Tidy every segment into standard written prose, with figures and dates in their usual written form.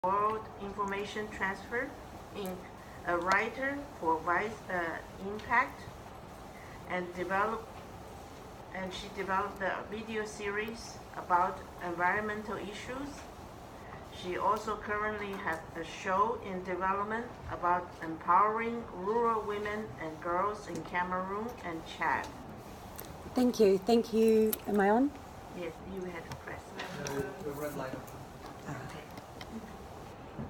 World Information Transfer Inc., a writer for Vice Impact, and she developed a video series about environmental issues. She also currently has a show in development about empowering rural women and girls in Cameroon and Chad. Thank you. Thank you. Am I on? Yes, you had to press. The red light.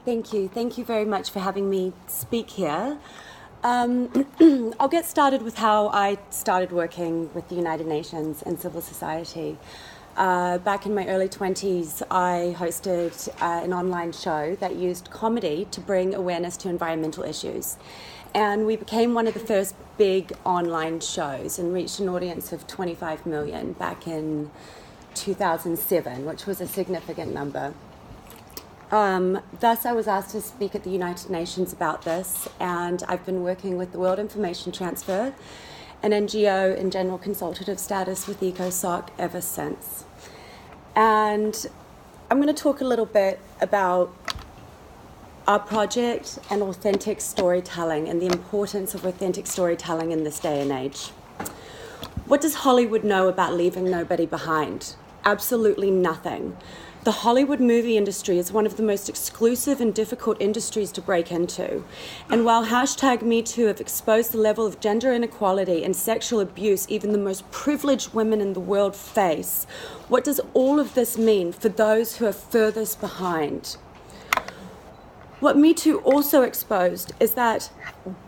Thank you. Thank you very much for having me speak here. I'll get started with how I started working with the United Nations and civil society. Back in my early 20s, I hosted an online show that used comedy to bring awareness to environmental issues. And we became one of the first big online shows and reached an audience of 25 million back in 2007, which was a significant number. Thus, I was asked to speak at the United Nations about this, and I've been working with the World Information Transfer, an NGO in general consultative status with ECOSOC ever since. And I'm going to talk a little bit about our project and authentic storytelling and the importance of authentic storytelling in this day and age. What does Hollywood know about leaving nobody behind? Absolutely nothing. The Hollywood movie industry is one of the most exclusive and difficult industries to break into. And while #MeToo have exposed the level of gender inequality and sexual abuse even the most privileged women in the world face, what does all of this mean for those who are furthest behind? What Me Too also exposed is that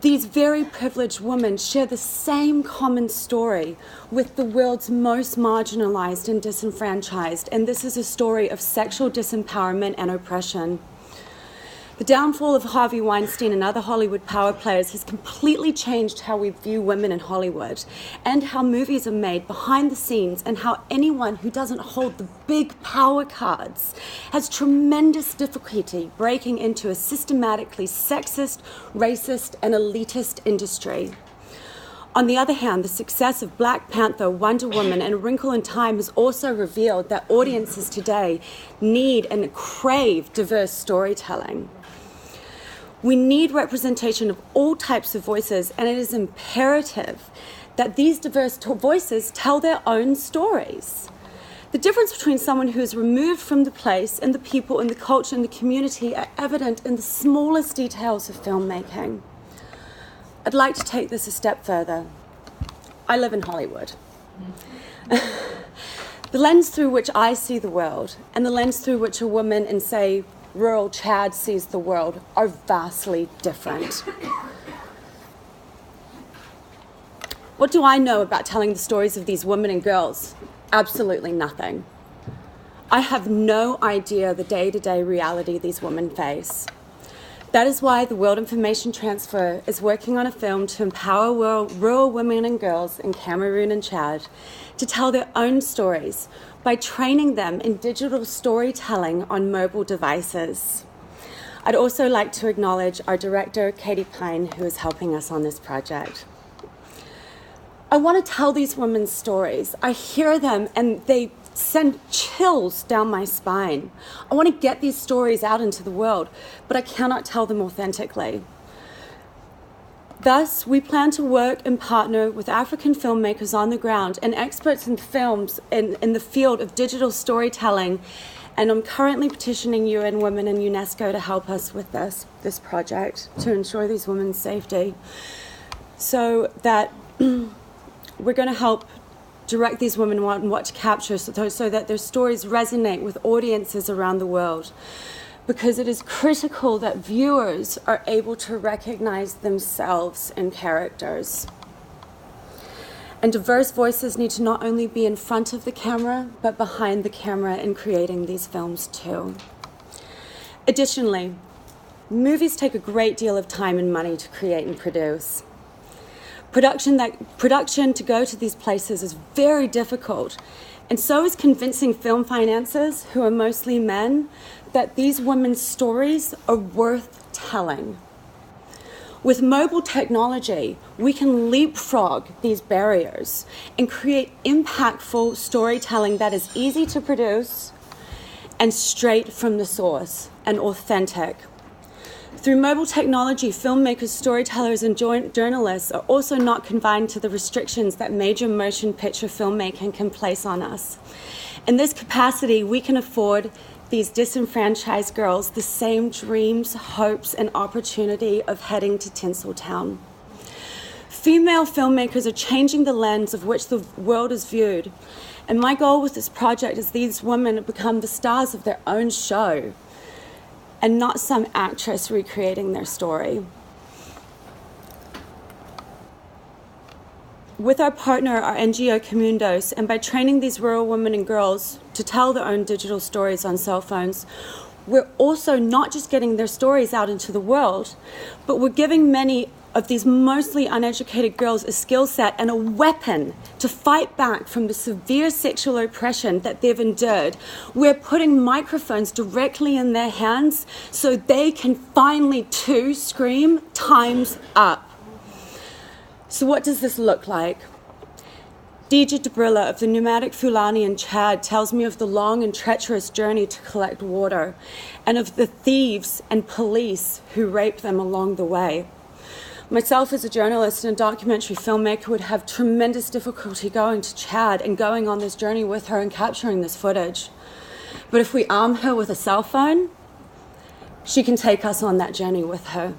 these very privileged women share the same common story with the world's most marginalized and disenfranchised, and this is a story of sexual disempowerment and oppression. The downfall of Harvey Weinstein and other Hollywood power players has completely changed how we view women in Hollywood and how movies are made behind the scenes, and how anyone who doesn't hold the big power cards has tremendous difficulty breaking into a systematically sexist, racist, and elitist industry. On the other hand, the success of Black Panther, Wonder Woman, and A Wrinkle in Time has also revealed that audiences today need and crave diverse storytelling. We need representation of all types of voices, and it is imperative that these diverse voices tell their own stories. The difference between someone who is removed from the place and the people and the culture and the community are evident in the smallest details of filmmaking. I'd like to take this a step further. I live in Hollywood. The lens through which I see the world and the lens through which a woman in, say, rural Chad sees the world are vastly different. What do I know about telling the stories of these women and girls? Absolutely nothing. I have no idea the day-to-day reality these women face. That is why the World Information Transfer is working on a film to empower rural women and girls in Cameroon and Chad to tell their own stories by training them in digital storytelling on mobile devices. I'd also like to acknowledge our director, Katie Pine, who is helping us on this project. I want to tell these women's stories. I hear them and they send chills down my spine. I want to get these stories out into the world, but I cannot tell them authentically. Thus, we plan to work and partner with African filmmakers on the ground and experts in films in the field of digital storytelling, and I'm currently petitioning UN Women and UNESCO to help us with this project to ensure these women's safety, so that we're going to help direct these women on what to capture so that their stories resonate with audiences around the world. Because it is critical that viewers are able to recognize themselves in characters. And diverse voices need to not only be in front of the camera, but behind the camera in creating these films too. Additionally, movies take a great deal of time and money to create and produce. Production to go to these places is very difficult, and so is convincing film financiers, who are mostly men, that these women's stories are worth telling. With mobile technology, we can leapfrog these barriers and create impactful storytelling that is easy to produce and straight from the source and authentic. Through mobile technology, filmmakers, storytellers, and journalists are also not confined to the restrictions that major motion picture filmmaking can place on us. In this capacity, we can afford these disenfranchised girls the same dreams, hopes, and opportunity of heading to Tinseltown. Female filmmakers are changing the lens of which the world is viewed. And my goal with this project is these women become the stars of their own show and not some actress recreating their story. With our partner, our NGO Comundos, and by training these rural women and girls to tell their own digital stories on cell phones, we're also not just getting their stories out into the world, but we're giving many of these mostly uneducated girls a skill set and a weapon to fight back from the severe sexual oppression that they've endured. We're putting microphones directly in their hands so they can finally too scream, "Time's up." So what does this look like? Dija Debrilla of the nomadic Fulani in Chad tells me of the long and treacherous journey to collect water and of the thieves and police who rape them along the way. Myself as a journalist and a documentary filmmaker would have tremendous difficulty going to Chad and going on this journey with her and capturing this footage. But if we arm her with a cell phone, she can take us on that journey with her.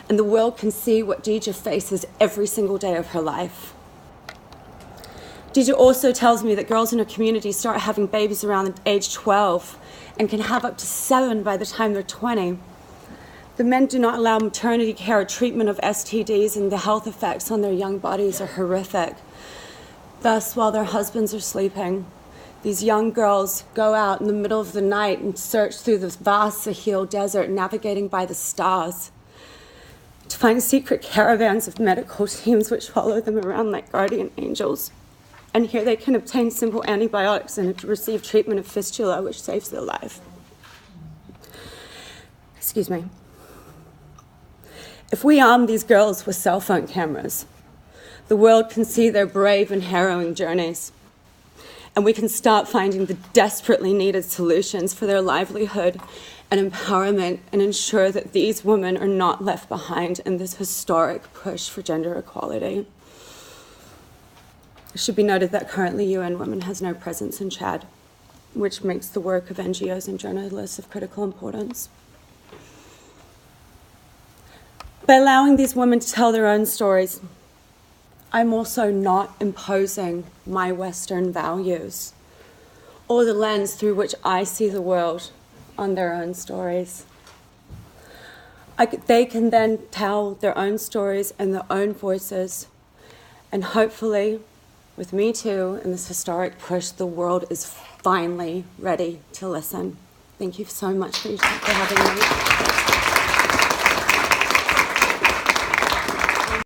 And the world can see what Dija faces every single day of her life. Dija also tells me that girls in her community start having babies around age 12 and can have up to 7 by the time they're 20. The men do not allow maternity care or treatment of STDs, and the health effects on their young bodies are horrific. Thus, while their husbands are sleeping, these young girls go out in the middle of the night and search through the vast Sahel desert, navigating by the stars, to find secret caravans of medical teams which follow them around like guardian angels. And here they can obtain simple antibiotics and receive treatment of fistula, which saves their life. Excuse me. If we arm these girls with cell phone cameras, the world can see their brave and harrowing journeys, and we can start finding the desperately needed solutions for their livelihood and empowerment and ensure that these women are not left behind in this historic push for gender equality. It should be noted that currently UN Women has no presence in Chad, which makes the work of NGOs and journalists of critical importance. By allowing these women to tell their own stories, I'm also not imposing my Western values or the lens through which I see the world on their own stories. They can then tell their own stories in their own voices, and hopefully, with Me Too and this historic push, the world is finally ready to listen. Thank you so much for having me.